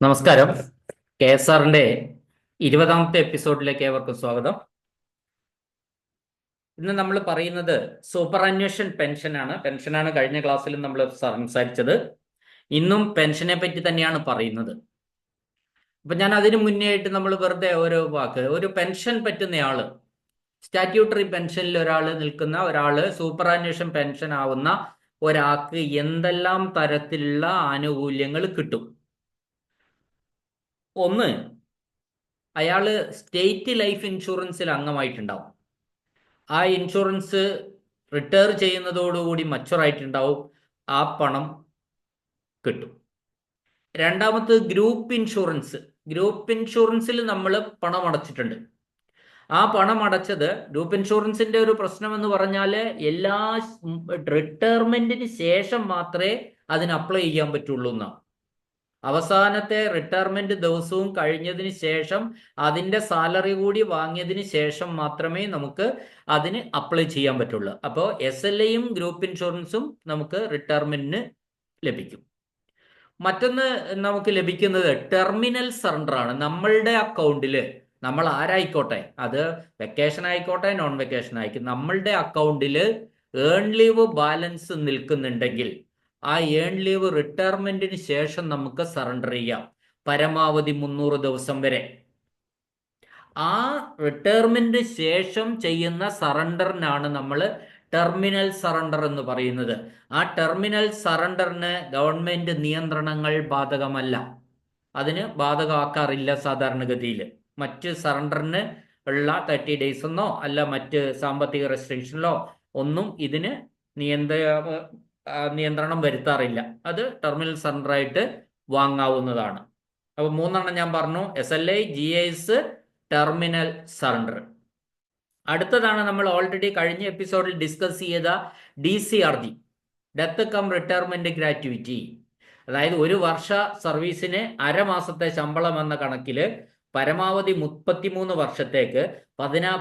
നമസ്കാരം. KSRന്റെ 20ാമത്തെ എപ്പിസോഡിലേക്ക് ഏവർക്കും സ്വാഗതം. ഇന്ന് നമ്മൾ പറയുന്നത് സൂപ്പർ അന്വേഷൻ പെൻഷനാണ് കഴിഞ്ഞ ക്ലാസ്സിലും നമ്മൾ സംസാരിച്ചത്. ഇന്നും പെൻഷനെ പറ്റി തന്നെയാണ് പറയുന്നത്. അപ്പൊ ഞാൻ അതിനു മുന്നേ ആയിട്ട് നമ്മൾ വെറുതെ ഒരു പെൻഷൻ പറ്റുന്നയാള്, സ്റ്റാറ്റ്യൂട്ടറി പെൻഷനിൽ ഒരാള് സൂപ്പർ അന്വേഷൻ പെൻഷൻ ആവുന്ന ഒരാൾക്ക് എന്തെല്ലാം തരത്തിലുള്ള ആനുകൂല്യങ്ങൾ കിട്ടും. ഒന്ന്, അയാള് സ്റ്റേറ്റ് ലൈഫ് ഇൻഷുറൻസിൽ അംഗമായിട്ടുണ്ടാവും. ആ ഇൻഷുറൻസ് റിട്ടയർ ചെയ്യുന്നതോടുകൂടി മച്ചുറായിട്ടുണ്ടാവും. ആ പണം കിട്ടും. രണ്ടാമത് ഗ്രൂപ്പ് ഇൻഷുറൻസിൽ നമ്മൾ പണം അടച്ചിട്ടുണ്ട്. ആ പണം അടച്ചത്, ഗ്രൂപ്പ് ഇൻഷുറൻസിന്റെ ഒരു പ്രശ്നം എന്ന് പറഞ്ഞാൽ എല്ലാ റിട്ടയർമെന്റിന് ശേഷം മാത്രമേ അതിന് അപ്ലൈ ചെയ്യാൻ പറ്റുള്ളൂ എന്നാണ്. അവസാനത്തെ റിട്ടയർമെന്റ് ദിവസവും കഴിഞ്ഞതിന് ശേഷം അതിന്റെ സാലറി കൂടി വാങ്ങിയതിന് ശേഷം മാത്രമേ നമുക്ക് അതിന് അപ്ലൈ ചെയ്യാൻ പറ്റുള്ളൂ. അപ്പോൾ SLAയും ഗ്രൂപ്പ് ഇൻഷുറൻസും നമുക്ക് റിട്ടയർമെന്റിന് ലഭിക്കും. മറ്റൊന്ന് നമുക്ക് ലഭിക്കുന്നത് ടെർമിനൽ സറണ്ടർ ആണ്. നമ്മളുടെ അക്കൗണ്ടിൽ നമ്മൾ ആരായിക്കോട്ടെ, അത് വെക്കേഷൻ ആയിക്കോട്ടെ നോൺ വെക്കേഷൻ ആയിക്കോട്ടെ, നമ്മളുടെ അക്കൗണ്ടിൽ ഏൺ ലീവ് ബാലൻസ് നിൽക്കുന്നുണ്ടെങ്കിൽ ആ ഏൺ ലീവ് റിട്ടയർമെന്റിന് ശേഷം നമുക്ക് സറണ്ടർ ചെയ്യാം, പരമാവധി 300 ദിവസം വരെ. ആ റിട്ടയർമെന്റ് ശേഷം ചെയ്യുന്ന സറണ്ടറിനാണ് നമ്മൾ ടെർമിനൽ സറണ്ടർ എന്ന് പറയുന്നത്. ആ ടെർമിനൽ സറണ്ടറിന് ഗവൺമെന്റ് നിയന്ത്രണങ്ങൾ ബാധകമല്ല, അതിന് ബാധകമാക്കാറില്ല സാധാരണഗതിയിൽ. മറ്റ് സറണ്ടറിന് ഉള്ള 30 days എന്നോ അല്ല മറ്റ് സാമ്പത്തിക റെസ്ട്രിക്ഷനിലോ ഒന്നും ഇതിന് നിയന്ത്രണം വരുത്താറില്ല. അത് ടെർമിനൽ സറണ്ടർ ആയിട്ട് വാങ്ങാവുന്നതാണ്. അപ്പൊ 3 ഞാൻ പറഞ്ഞു: SLA, GIS, ടെർമിനൽ സറണ്ടർ. അടുത്തതാണ് നമ്മൾ ഓൾറെഡി കഴിഞ്ഞ എപ്പിസോഡിൽ ഡിസ്കസ് ചെയ്ത DCRG, death come retirement gratuity. അതായത് ഒരു വർഷ സർവീസിന് അരമാസത്തെ ശമ്പളം എന്ന കണക്കിൽ പരമാവധി 33 വർഷത്തേക്ക്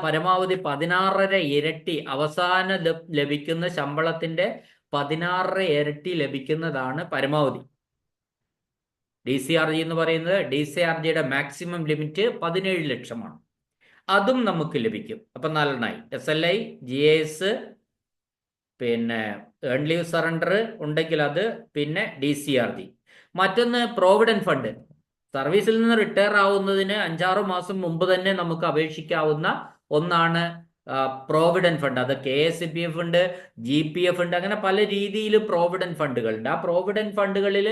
പരമാവധി 16.5 ഇരട്ടി അവസാന ലഭിക്കുന്ന ശമ്പളത്തിന്റെ 16.5 ഇരട്ടി ലഭിക്കുന്നതാണ് പരമാവധി. DCRG എന്ന് പറയുന്നത്, DCRGയുടെ മാക്സിമം ലിമിറ്റ് 17 ലക്ഷമാണ്. അതും നമുക്ക് ലഭിക്കും. അപ്പൊ 4 SLI, GIS, പിന്നെ ഏൺ ലീവ് സറണ്ടർ ഉണ്ടെങ്കിൽ അത്, പിന്നെ DCRG. മറ്റൊന്ന് പ്രോവിഡന്റ് ഫണ്ട്. സർവീസിൽ നിന്ന് റിട്ടയർ ആവുന്നതിന് 5-6 മാസം മുമ്പ് തന്നെ നമുക്ക് അപേക്ഷിക്കാവുന്ന ഒന്നാണ് പ്രോവിഡന്റ് ഫണ്ട്. അത് KSPF ഉണ്ട്, GPF ഉണ്ട്, അങ്ങനെ പല രീതിയിൽ പ്രോവിഡന്റ് ഫണ്ടുകളുണ്ട്. ആ പ്രോവിഡന്റ് ഫണ്ടുകളിൽ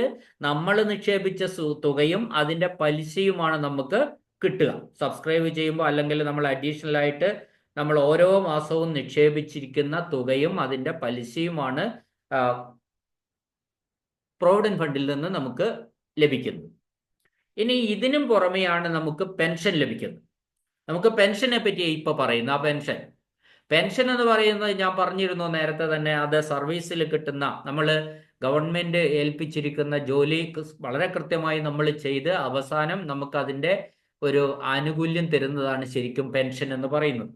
നമ്മൾ നിക്ഷേപിച്ച തുകയും അതിന്റെ പലിശയുമാണ് നമുക്ക് കിട്ടുക സബ്സ്ക്രൈബ് ചെയ്യുമ്പോൾ. അല്ലെങ്കിൽ നമ്മൾ അഡീഷണൽ ആയിട്ട് നമ്മൾ ഓരോ മാസവും നിക്ഷേപിച്ചിരിക്കുന്ന തുകയും അതിന്റെ പലിശയുമാണ് പ്രോവിഡന്റ് ഫണ്ടിൽ നിന്ന് നമുക്ക് ലഭിക്കുന്നത്. ഇനി ഇതിനും പുറമെയാണ് നമുക്ക് പെൻഷൻ ലഭിക്കുന്നത്. നമുക്ക് പെൻഷനെ പറ്റി ഇപ്പൊ പറയുന്ന ആ പെൻഷൻ എന്ന് പറയുന്നത് ഞാൻ പറഞ്ഞിരുന്നു നേരത്തെ തന്നെ, അത് സർവീസിൽ കിട്ടുന്ന, നമ്മൾ ഗവൺമെന്റ് ഏൽപ്പിച്ചിരിക്കുന്ന ജോലി വളരെ കൃത്യമായി നമ്മൾ ചെയ്ത് അവസാനം നമുക്ക് അതിന്റെ ഒരു ആനുകൂല്യം തരുന്നതാണ് ശരിക്കും പെൻഷൻ എന്ന് പറയുന്നത്.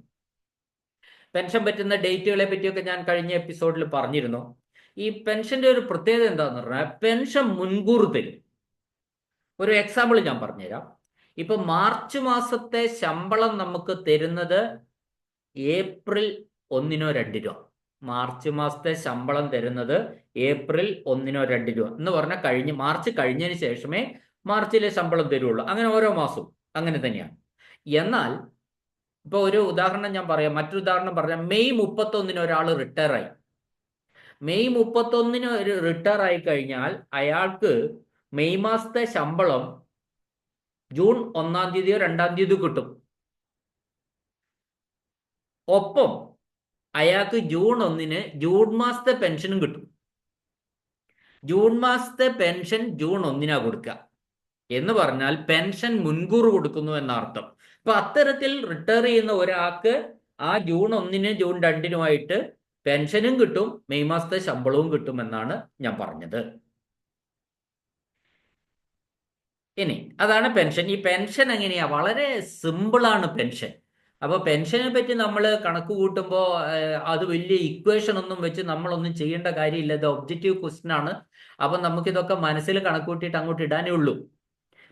പെൻഷൻ പറ്റുന്ന ഡേറ്റുകളെ പറ്റിയൊക്കെ ഞാൻ കഴിഞ്ഞ എപ്പിസോഡിൽ പറഞ്ഞിരുന്നു. ഈ പെൻഷന്റെ ഒരു പ്രത്യേകത എന്താന്ന് പറഞ്ഞാൽ, പെൻഷൻ മുൻകൂർ തരും. ഒരു എക്സാമ്പിൾ ഞാൻ പറഞ്ഞുതരാം. ഇപ്പൊ മാർച്ച് മാസത്തെ ശമ്പളം നമുക്ക് തരുന്നത് ഏപ്രിൽ 1-നോ 2-നോ. മാർച്ച് മാസത്തെ ശമ്പളം തരുന്നത് ഏപ്രിൽ 1-നോ 2-നോ എന്ന് പറഞ്ഞാൽ മാർച്ച് കഴിഞ്ഞതിന് ശേഷമേ മാർച്ചിലെ ശമ്പളം തരുള്ളൂ. അങ്ങനെ ഓരോ മാസവും അങ്ങനെ തന്നെയാണ്. എന്നാൽ ഇപ്പൊ ഒരു ഉദാഹരണം ഞാൻ പറയാം, മറ്റൊരു ഉദാഹരണം പറഞ്ഞാൽ, മെയ് 31-ന് ഒരാൾ റിട്ടയർ ആയി. മെയ് 31-ന് ഒരു റിട്ടയർ ആയി കഴിഞ്ഞാൽ അയാൾക്ക് മെയ് മാസത്തെ ശമ്പളം ജൂൺ 1-ാം തീയതിയോ 2-ാം തീയതിയോ കിട്ടും. ഒപ്പം അയാൾക്ക് ജൂൺ 1-ന് ജൂൺ മാസത്തെ പെൻഷനും കിട്ടും. ജൂൺ മാസത്തെ പെൻഷൻ ജൂൺ 1-നാ കൊടുക്കുക എന്ന് പറഞ്ഞാൽ പെൻഷൻ മുൻകൂർ കൊടുക്കുന്നു എന്നർത്ഥം. അപ്പൊ അത്തരത്തിൽ റിട്ടയർ ചെയ്യുന്ന ഒരാൾക്ക് ആ ജൂൺ 1-ന് ജൂൺ 2-നുമായിട്ട് പെൻഷനും കിട്ടും, മെയ് മാസത്തെ ശമ്പളവും കിട്ടും എന്നാണ് ഞാൻ പറഞ്ഞത്. ഇനി അതാണ് പെൻഷൻ. ഈ പെൻഷൻ എങ്ങനെയാ? വളരെ സിമ്പിളാണ് പെൻഷൻ. അപ്പൊ പെൻഷനെ പറ്റി നമ്മൾ കണക്ക് കൂട്ടുമ്പോൾ അത് വലിയ ഇക്വേഷൻ ഒന്നും വെച്ച് നമ്മളൊന്നും ചെയ്യേണ്ട കാര്യമില്ല. ഇത് ഒബ്ജക്റ്റീവ് ക്വസ്റ്റ്യൻ ആണ്. അപ്പൊ നമുക്കിതൊക്കെ മനസ്സിൽ കണക്ക് കൂട്ടിയിട്ട് അങ്ങോട്ട് ഇടാനേ ഉള്ളൂ.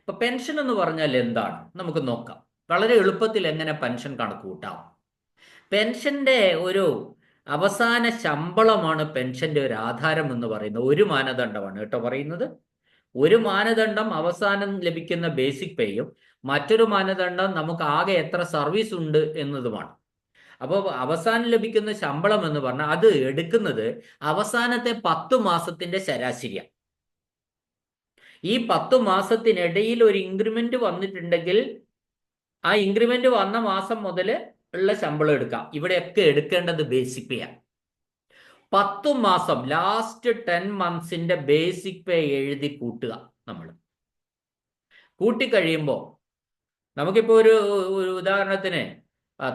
ഇപ്പൊ പെൻഷൻ എന്ന് പറഞ്ഞാൽ എന്താണ് നമുക്ക് നോക്കാം. വളരെ എളുപ്പത്തിൽ എങ്ങനെ പെൻഷൻ കണക്ക് കൂട്ടാം. പെൻഷന്റെ ഒരു അവസാന ശമ്പളമാണ് പെൻഷന്റെ ഒരു ആധാരം എന്ന് പറയുന്നത്. ഒരു മാനദണ്ഡമാണ് കേട്ടോ പറയുന്നത്. ഒരു മാനദണ്ഡം അവസാനം ലഭിക്കുന്ന ബേസിക് പേയും മറ്റൊരു മാനദണ്ഡം നമുക്ക് ആകെ എത്ര സർവീസ് ഉണ്ട് എന്നതുമാണ്. അപ്പോൾ അവസാനം ലഭിക്കുന്ന ശമ്പളം എന്ന് പറഞ്ഞാൽ അത് എടുക്കുന്നത് അവസാനത്തെ 10 മാസത്തിന്റെ ശരാശരിയാണ്. ഈ 10 മാസത്തിനിടയിൽ ഒരു ഇൻക്രിമെന്റ് വന്നിട്ടുണ്ടെങ്കിൽ ആ ഇൻക്രിമെന്റ് വന്ന മാസം മുതൽ ഉള്ള ശമ്പളം എടുക്കാം. ഇവിടെയൊക്കെ എടുക്കേണ്ടത് ബേസിക് പേ ആണ്. 10 മാസം ലാസ്റ്റ് 10 മന്ത്സിന്റെ ബേസിക് പേ എഴുതി കൂട്ടുക. നമ്മൾ കൂട്ടിക്കഴിയുമ്പോൾ നമുക്കിപ്പോൾ ഒരു ഉദാഹരണത്തിന്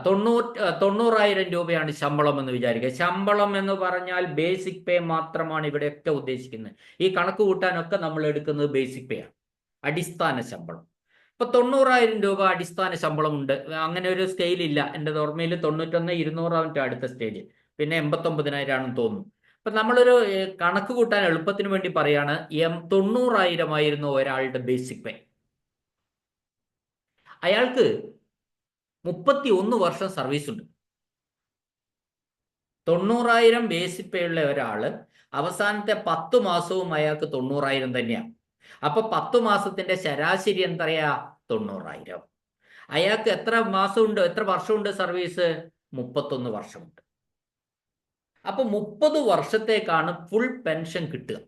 90,000 രൂപയാണ് ശമ്പളം എന്ന് വിചാരിക്കുക. ശമ്പളം എന്ന് പറഞ്ഞാൽ ബേസിക് പേ മാത്രമാണ് ഇവിടെയൊക്കെ ഉദ്ദേശിക്കുന്നത്. ഈ കണക്ക് കൂട്ടാനൊക്കെ നമ്മൾ എടുക്കുന്നത് ബേസിക് പേ ആണ്, അടിസ്ഥാന ശമ്പളം. ഇപ്പൊ 90,000 രൂപ അടിസ്ഥാന ശമ്പളം ഉണ്ട്. അങ്ങനെ ഒരു സ്കെയിൽ ഇല്ല എൻ്റെ ഓർമ്മയിൽ. 91, 200 അടുത്ത സ്റ്റേജ്, പിന്നെ 89,000 ആണെന്ന് തോന്നുന്നു. അപ്പൊ നമ്മളൊരു കണക്ക് കൂട്ടാൻ എളുപ്പത്തിന് വേണ്ടി പറയാണ്, 90,000 ആയിരുന്നു ഒരാളുടെ ബേസിക് പേ. അയാൾക്ക് 31 വർഷം സർവീസ് ഉണ്ട്. 90,000 ബേസിക് പേ ഉള്ള ഒരാള് അവസാനത്തെ 10 മാസവും അയാൾക്ക് 90,000 തന്നെയാണ്. അപ്പൊ 10 മാസത്തിന്റെ ശരാശരി എന്തറിയാ? 90,000. അയാൾക്ക് എത്ര മാസമുണ്ട്, എത്ര വർഷമുണ്ട് സർവീസ്? 31 വർഷമുണ്ട്. അപ്പൊ 30 വർഷത്തേക്കാണ് ഫുൾ പെൻഷൻ കിട്ടുക.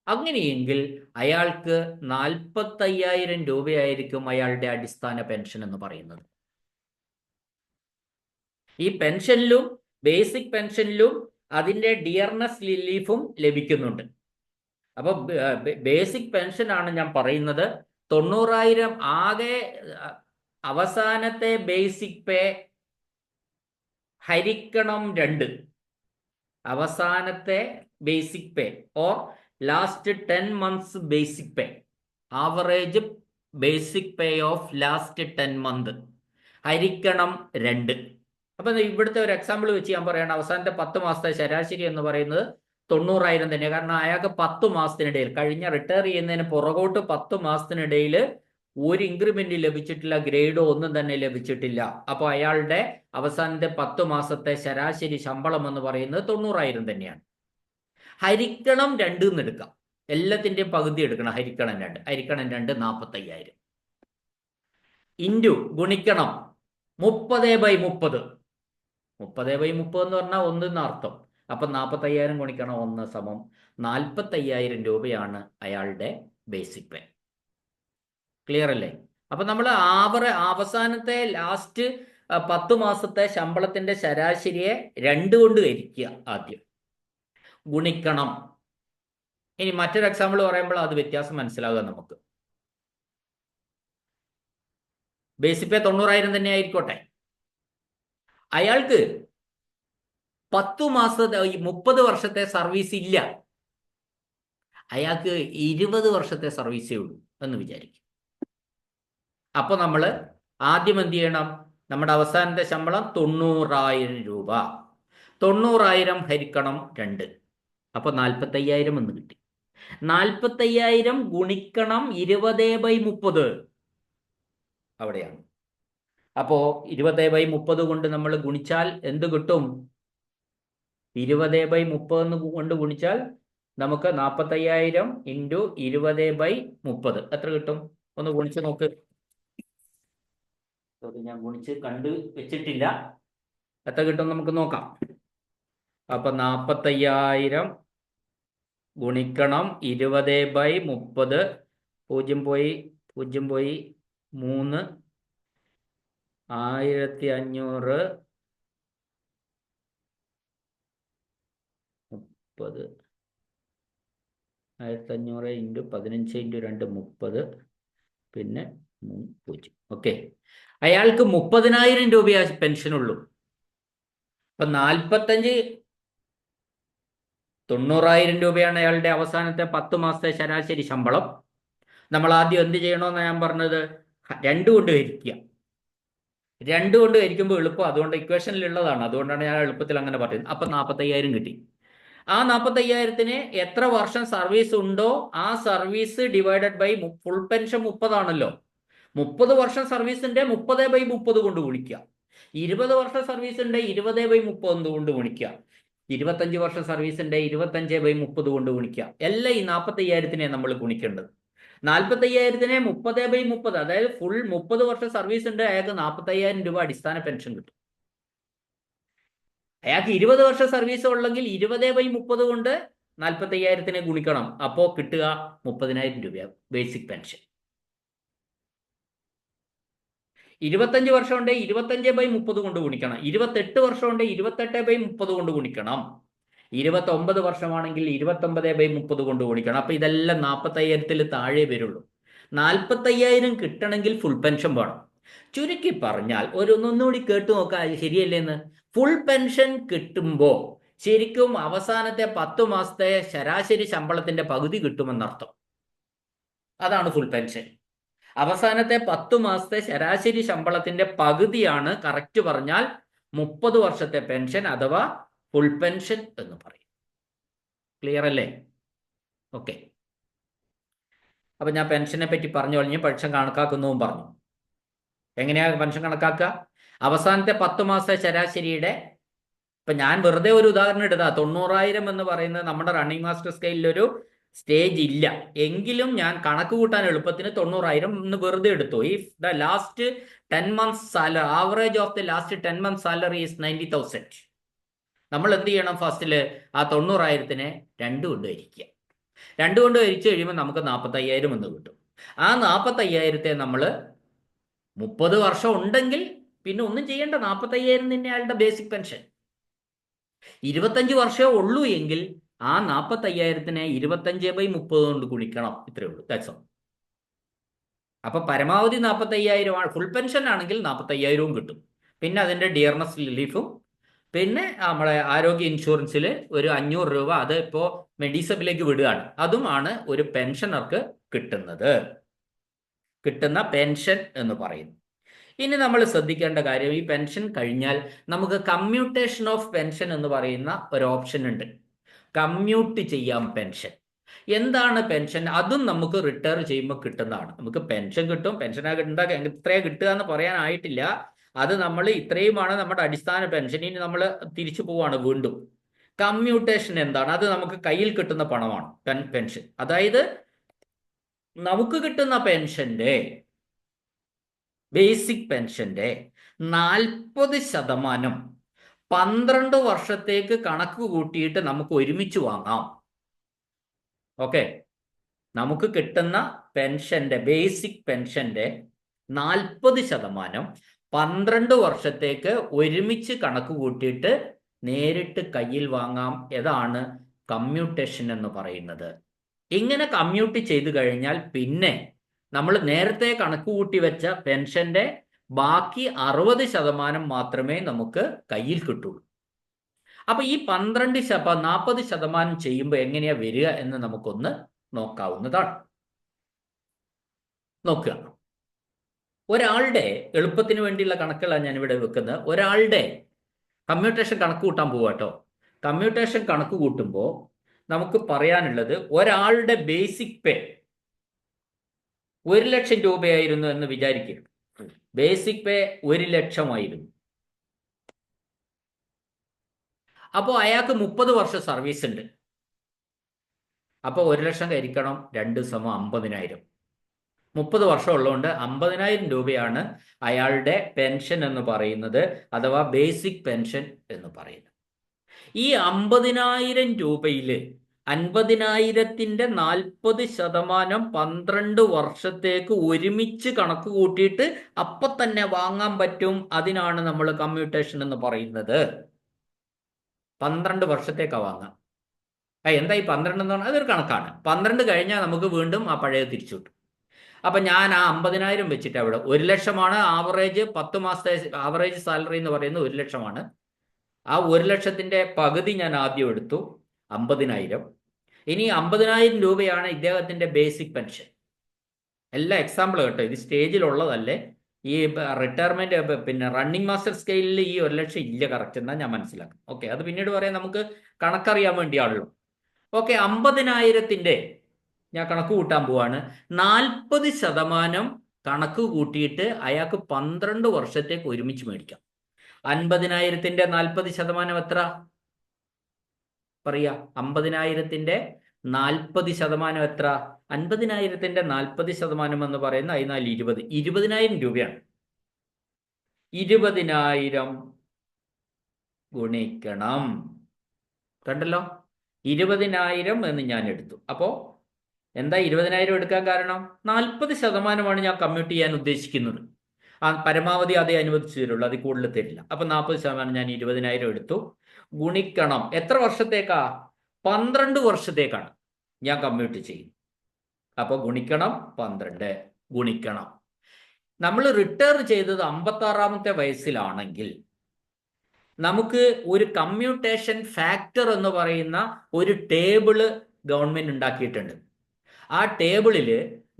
അങ്ങനെയെങ്കിൽ അയാൾക്ക് 45,000 രൂപയായിരിക്കും അയാളുടെ അടിസ്ഥാന പെൻഷൻ എന്ന് പറയുന്നത്. ഈ പെൻഷനിലും ബേസിക് പെൻഷനിലും അതിൻ്റെ ഡിയർനെസ് റിലീഫും ലഭിക്കുന്നുണ്ട്. അപ്പൊ ബേസിക് പെൻഷൻ ആണ് ഞാൻ പറയുന്നത്. 90,000 ആകെ അവസാനത്തെ ബേസിക് പേ ഹരിക്കണം 2. അവസാനത്തെ basic pay or last 10 months basic pay, average basic pay of last 10 month ഹരിക്കണം 2. അപ്പൊ ഇവിടുത്തെ ഒരു എക്സാമ്പിൾ വെച്ച് ഞാൻ പറയണം. അവസാനത്തെ 10 മാസത്തെ ശരാശരി എന്ന് പറയുന്നത് 90,000 തന്നെയാണ്. കാരണം അയാൾക്ക് 10 മാസത്തിനിടയിൽ, കഴിഞ്ഞ റിട്ടയർ ചെയ്യുന്നതിന് പുറകോട്ട് 10 മാസത്തിനിടയിൽ ഒരു ഇൻക്രിമെന്റ് ലഭിച്ചിട്ടില്ല, ഗ്രേഡോ ഒന്നും തന്നെ ലഭിച്ചിട്ടില്ല. അപ്പോൾ അയാളുടെ അവസാനത്തെ 10 മാസത്തെ ശരാശരി ശമ്പളം എന്ന് പറയുന്നത് 90,000 തന്നെയാണ്. ഹരിക്കണം 2 എന്ന് എടുക്കാം. എല്ലാത്തിൻ്റെയും പകുതി എടുക്കണം. ഹരിക്കണം 2, 45,000 ഇൻറ്റു ഗുണിക്കണം 30/30. 30/30 എന്ന് പറഞ്ഞാൽ 1 എന്നർത്ഥം. അപ്പം 45,000 ഗുണിക്കണം 1 സമം 45,000 രൂപയാണ് അയാളുടെ ബേസിക് പേ. ക്ലിയർ അല്ലേ? അപ്പൊ നമ്മൾ അവസാനത്തെ ലാസ്റ്റ് 10 മാസത്തെ ശമ്പളത്തിന്റെ ശരാശരിയെ 2 കൊണ്ട് ഹരിക്കുക ആദ്യം, ഗുണിക്കണം. ഇനി മറ്റൊരു എക്സാമ്പിൾ പറയുമ്പോൾ അത് വ്യത്യാസം മനസ്സിലാകുക നമുക്ക്. ബേസിക് പേ 90,000 തന്നെ ആയിരിക്കോട്ടെ. അയാൾക്ക് 10 മാസത്തെ 30 വർഷത്തെ സർവീസ് ഇല്ല, അയാൾക്ക് 20 വർഷത്തെ സർവീസേ ഉള്ളൂ എന്ന് വിചാരിക്കും. അപ്പൊ നമ്മൾ ആദ്യം എന്ത് ചെയ്യണം? നമ്മുടെ അവസാനത്തെ ശമ്പളം 90,000 രൂപ. 90,000 ഹരിക്കണം 2, അപ്പൊ 45,000 എന്ന് കിട്ടി. 45,000 ഗുണിക്കണം 20/30 അവിടെയാണ്. അപ്പോ 20/30 കൊണ്ട് നമ്മൾ ഗുണിച്ചാൽ എന്ത് കിട്ടും? 20/30 കൊണ്ട് ഗുണിച്ചാൽ നമുക്ക് 45,000 ഇൻറ്റു 20/30 എത്ര കിട്ടും? ഒന്ന് ഗുണിച്ച് നോക്ക്. ഞാൻ ഗുണിച്ച് കണ്ടു വെച്ചിട്ടില്ല. എത്ര കിട്ടും നമുക്ക് നോക്കാം. അപ്പൊ 45,000 ഗുണിക്കണം 20/30, 0 പോയി 3, 1,500, 30, 1,500 ഇൻറ്റു 15 ഇൻറ്റു 2 30, പിന്നെ 0. ഓക്കെ, അയാൾക്ക് 30,000 രൂപയാ പെൻഷനുള്ളൂ. അപ്പൊ 90,000 രൂപയാണ് അയാളുടെ അവസാനത്തെ 10 മാസത്തെ ശരാശരി ശമ്പളം. നമ്മൾ ആദ്യം എന്ത് ചെയ്യണമെന്ന് ഞാൻ പറഞ്ഞത്? 2 കൊണ്ട് ഹരിക്കുക. 2 കൊണ്ട് ഹരിക്കുമ്പോൾ എളുപ്പം, അതുകൊണ്ട് ഇക്വേഷനിലുള്ളതാണ്, അതുകൊണ്ടാണ് ഞാൻ എളുപ്പത്തിൽ അങ്ങനെ പറയുന്നത്. അപ്പൊ 45,000 കിട്ടി. ആ 45,000-ന് എത്ര വർഷം സർവീസ് ഉണ്ടോ ആ service divided by full pension 30 ആണല്ലോ. 30 വർഷം സർവീസ് ഉണ്ട്, 30/30 കൊണ്ട് ഗുണിക്കുക. 20 വർഷം സർവീസ് ഉണ്ട്, 20/30 കൊണ്ട് ഗുണിക്കുക. 25 വർഷം സർവീസ് ഉണ്ട്, 25/30 കൊണ്ട് ഗുണിക്കുക. എല്ലാം ഈ 45,000-നെ നമ്മൾ ഗുണിക്കേണ്ടത്. 45,000-നെ 30/30, അതായത് ഫുൾ 30 വർഷം സർവീസ് ഉണ്ട്, അയാൾക്ക് 45,000 രൂപ അടിസ്ഥാന പെൻഷൻ കിട്ടും. അയാൾക്ക് 20 വർഷം സർവീസ് ഉള്ളെങ്കിൽ 20/30 കൊണ്ട് 45,000-നെ ഗുണിക്കണം. അപ്പോൾ കിട്ടുക 30,000 രൂപയാകും ബേസിക് പെൻഷൻ. 25 വർഷം ഉണ്ട്, 25/30 കൊണ്ട് ഗുണിക്കണം. 28 വർഷം ഉണ്ട്, 28/30 കൊണ്ട് ഗുണിക്കണം. 29 വർഷമാണെങ്കിൽ 29/30 കൊണ്ട് ഗുണിക്കണം. അപ്പൊ ഇതെല്ലാം 45,000-ൽ താഴെ വരുള്ളൂ. 45,000 കിട്ടണമെങ്കിൽ ഫുൾ പെൻഷൻ വേണം. ചുരുക്കി പറഞ്ഞാൽ ഒന്നുകൂടി കേട്ടു നോക്കാം, ശരിയല്ലേന്ന്. ഫുൾ പെൻഷൻ കിട്ടുമ്പോൾ ശരിക്കും അവസാനത്തെ 10 മാസത്തെ ശരാശരി ശമ്പളത്തിന്റെ പകുതി കിട്ടുമെന്നർത്ഥം. അതാണ് ഫുൾ പെൻഷൻ. അവസാനത്തെ 10 മാസത്തെ ശരാശരി ശമ്പളത്തിന്റെ പകുതിയാണ് കറക്റ്റ് പറഞ്ഞാൽ 30 വർഷത്തെ പെൻഷൻ അഥവാ ഫുൾ പെൻഷൻ എന്ന് പറയും. ക്ലിയർ അല്ലേ? ഓക്കെ. അപ്പൊ ഞാൻ പെൻഷനെ പറ്റി പറഞ്ഞു കഴിഞ്ഞ് പെൻഷൻ കണക്കാക്കുന്നതും പറഞ്ഞു. എങ്ങനെയാ പെൻഷൻ കണക്കാക്കുക? അവസാനത്തെ 10 മാസത്തെ ശരാശരിയുടെ, ഇപ്പൊ ഞാൻ വെറുതെ ഒരു ഉദാഹരണം എടുത്താ 90,000 എന്ന് പറയുന്നത് നമ്മുടെ റണ്ണിങ് മാസ്റ്റർ സ്കെയിലൊരു സ്റ്റേജ് ഇല്ല എങ്കിലും ഞാൻ കണക്ക് കൂട്ടാൻ എളുപ്പത്തിന് 90,000 എന്ന് വെറുതെ എടുത്തു. If the last 10 months salary, average of the last 10 months salary is 90,000. നമ്മൾ എന്ത് ചെയ്യണം? ഫസ്റ്റില് ആ 90,000-നെ 2 കൊണ്ട് ഹരിക്കുക. 2 കൊണ്ട് ഹരിച്ചു കഴിയുമ്പോൾ നമുക്ക് 45,000 എന്ന് കിട്ടും. ആ 45,000-ത്തെ നമ്മൾ 30 വർഷം ഉണ്ടെങ്കിൽ പിന്നെ ഒന്നും ചെയ്യേണ്ട, 45,000 തന്നെ അയാളുടെ ബേസിക് പെൻഷൻ. 25 വർഷമേ ഉള്ളൂ എങ്കിൽ ആ 45,000-നെ 25/30 കൊണ്ട് ഗുണിക്കണം. ഇത്രയേ ഉള്ളൂ. That's all. അപ്പൊ പരമാവധി 45,000 ഫുൾ പെൻഷൻ ആണെങ്കിൽ 45,000 കിട്ടും. പിന്നെ അതിന്റെ ഡിയർനെസ് റിലീഫും, പിന്നെ നമ്മളെ ആരോഗ്യ ഇൻഷുറൻസിൽ ഒരു 500 രൂപ അത് ഇപ്പോ മെഡിസബിലേക്ക് വിടുകയാണ്. അതുമാണ് ഒരു പെൻഷനർക്ക് കിട്ടുന്ന പെൻഷൻ എന്ന് പറയുന്നു. ഇനി നമ്മൾ ശ്രദ്ധിക്കേണ്ട കാര്യം, ഈ പെൻഷൻ കഴിഞ്ഞാൽ നമുക്ക് കമ്മ്യൂട്ടേഷൻ ഓഫ് പെൻഷൻ എന്ന് പറയുന്ന ഒരു ഓപ്ഷൻ ഉണ്ട്. കമ്മ്യൂട്ട് ചെയ്യാം പെൻഷൻ. എന്താണ് പെൻഷൻ? അതും നമുക്ക് റിട്ടയർ ചെയ്യുമ്പോൾ കിട്ടുന്നതാണ്. നമുക്ക് പെൻഷൻ കിട്ടും. പെൻഷൻ എത്രയാ കിട്ടുക എന്ന് പറയാനായിട്ടില്ല. അത് നമ്മൾ ഇത്രയുമാണ് നമ്മുടെ അടിസ്ഥാന പെൻഷൻ. ഇനി നമ്മൾ തിരിച്ചു പോവാണ് വീണ്ടും. കമ്മ്യൂട്ടേഷൻ എന്താണ്? അത് നമുക്ക് കയ്യിൽ കിട്ടുന്ന പണമാണ് പെൻഷൻ. അതായത് നമുക്ക് കിട്ടുന്ന പെൻഷന്റെ, ബേസിക് പെൻഷന്റെ 40% 12 വർഷത്തേക്ക് കണക്ക് കൂട്ടിയിട്ട് നമുക്ക് ഒരുമിച്ച് വാങ്ങാം. ഓക്കെ. നമുക്ക് കിട്ടുന്ന പെൻഷന്റെ, ബേസിക് പെൻഷന്റെ 40% 12 വർഷത്തേക്ക് ഒരുമിച്ച് കണക്ക് കൂട്ടിയിട്ട് നേരിട്ട് കയ്യിൽ വാങ്ങാം. ഏതാണ് കമ്മ്യൂട്ടേഷൻ എന്ന് പറയുന്നത്. ഇങ്ങനെ കമ്മ്യൂട്ട് ചെയ്തു കഴിഞ്ഞാൽ പിന്നെ നമ്മൾ നേരത്തെ കണക്ക് കൂട്ടി വെച്ച പെൻഷന്റെ ബാക്കി 60% മാത്രമേ നമുക്ക് കയ്യിൽ കിട്ടുള്ളൂ. അപ്പൊ ഈ 40% ചെയ്യുമ്പോൾ എങ്ങനെയാ വരിക എന്ന് നമുക്കൊന്ന് നോക്കാവുന്നതാണ്. നോക്കുക. ഒരാളുടെ എളുപ്പത്തിന് വേണ്ടിയുള്ള കണക്കുകളാണ് ഞാൻ ഇവിടെ വെക്കുന്നത്. ഒരാളുടെ കമ്മ്യൂട്ടേഷൻ കണക്ക് കൂട്ടാൻ പോവാ കേട്ടോ. കമ്മ്യൂട്ടേഷൻ കണക്ക് കൂട്ടുമ്പോൾ നമുക്ക് പറയാനുള്ളത്, ഒരാളുടെ ബേസിക് പേ 1,00,000 രൂപയായിരുന്നു എന്ന് വിചാരിക്കുക. ബേസിക് പേ 1,00,000 ആയിരുന്നു. അപ്പോൾ അയാൾക്ക് 30 വർഷം സർവീസ് ഉണ്ട്. അപ്പോൾ 1,00,000 ഹരിക്കണം 2 = 50,000. 30 വർഷം ഉള്ളതുകൊണ്ട് 50,000 രൂപയാണ് അയാളുടെ പെൻഷൻ എന്ന് പറയുന്നത്, അഥവാ ബേസിക് പെൻഷൻ എന്ന് പറയുന്നത്. ഈ 50,000 രൂപയിൽ 50,000-ന്റെ 40% 12 വർഷത്തേക്ക് ഒരുമിച്ച് കണക്ക് കൂട്ടിയിട്ട് അപ്പം തന്നെ വാങ്ങാൻ പറ്റും. അതിനാണ് നമ്മൾ കമ്മ്യൂട്ടേഷൻ എന്ന് പറയുന്നത്. 12 വർഷത്തേക്കാണ് വാങ്ങാം. എന്താ ഈ 12 എന്ന് പറഞ്ഞാൽ അതൊരു കണക്കാണ്. 12 കഴിഞ്ഞാൽ നമുക്ക് വീണ്ടും ആ പഴയത് തിരിച്ചു കിട്ടും. അപ്പം ഞാൻ ആ 50,000 വെച്ചിട്ട് അവിടെ 1,00,000 ആവറേജ് 10 മാസത്തെ ആവറേജ് സാലറി എന്ന് പറയുന്നത് 1,00,000. ആ 1,00,000-ന്റെ പകുതി ഞാൻ ആദ്യം എടുത്തു, 50,000. ഇനി 50,000 രൂപയാണ് ഇദ്ദേഹത്തിന്റെ ബേസിക് പെൻഷൻ. എല്ലാ എക്സാമ്പിൾ കേട്ടോ, ഇത് സ്റ്റേജിലുള്ളതല്ലേ. ഈ റിട്ടയർമെന്റ് പിന്നെ റണ്ണിങ് മാസ്റ്റർ സ്കെയിലിൽ ഈ 1 ലക്ഷം ഇല്ല കറക്റ്റ് എന്നാ ഞാൻ മനസ്സിലാക്കും. ഓക്കെ, അത് പിന്നീട് പറയാം, നമുക്ക് കണക്കറിയാൻ വേണ്ടിയാണല്ലോ. ഓക്കെ, 50,000ത്തിന്റെ ഞാൻ കണക്ക് കൂട്ടാൻ പോവാണ്. 40% കണക്ക് കൂട്ടിയിട്ട് അയാൾക്ക് 12 വർഷത്തേക്ക് ഒരുമിച്ച് മേടിക്കാം. 50,000ത്തിന്റെ 40% എത്ര പറയാ? 50,000ത്തിന്റെ 40% എത്ര? 50,000ത്തിന്റെ 40% എന്ന് പറയുന്ന 20 20,000 രൂപയാണ്. 20,000 ഗുണിക്കണം, കണ്ടല്ലോ, 20,000 എന്ന് ഞാൻ എടുത്തു. അപ്പോ എന്താ 20,000 എടുക്കാൻ കാരണം? 40%ആണ് ഞാൻ കമ്മ്യൂട്ട് ചെയ്യാൻ ഉദ്ദേശിക്കുന്നത്. പരമാവധി അതേ അനുവദിച്ചു തരുള്ളൂ, അതിൽ കൂടുതൽ തരില്ല. അപ്പൊ 40% ഞാൻ 20,000 എടുത്തു. ഗുണിക്കണം എത്ര വർഷത്തേക്കാ? 12 വർഷത്തേക്കാണ് ഞാൻ കമ്മ്യൂട്ട് ചെയ്യും. അപ്പൊ ഗുണിക്കണം 12 ഗുണിക്കണം. നമ്മൾ റിട്ടയർ ചെയ്തത് 56ാമത്തെ വയസ്സിലാണെങ്കിൽ നമുക്ക് ഒരു കമ്മ്യൂട്ടേഷൻ ഫാക്ടർ എന്ന് പറയുന്ന ഒരു ടേബിള് ഗവൺമെന്റ് ഉണ്ടാക്കിയിട്ടുണ്ട്. ആ ടേബിളിൽ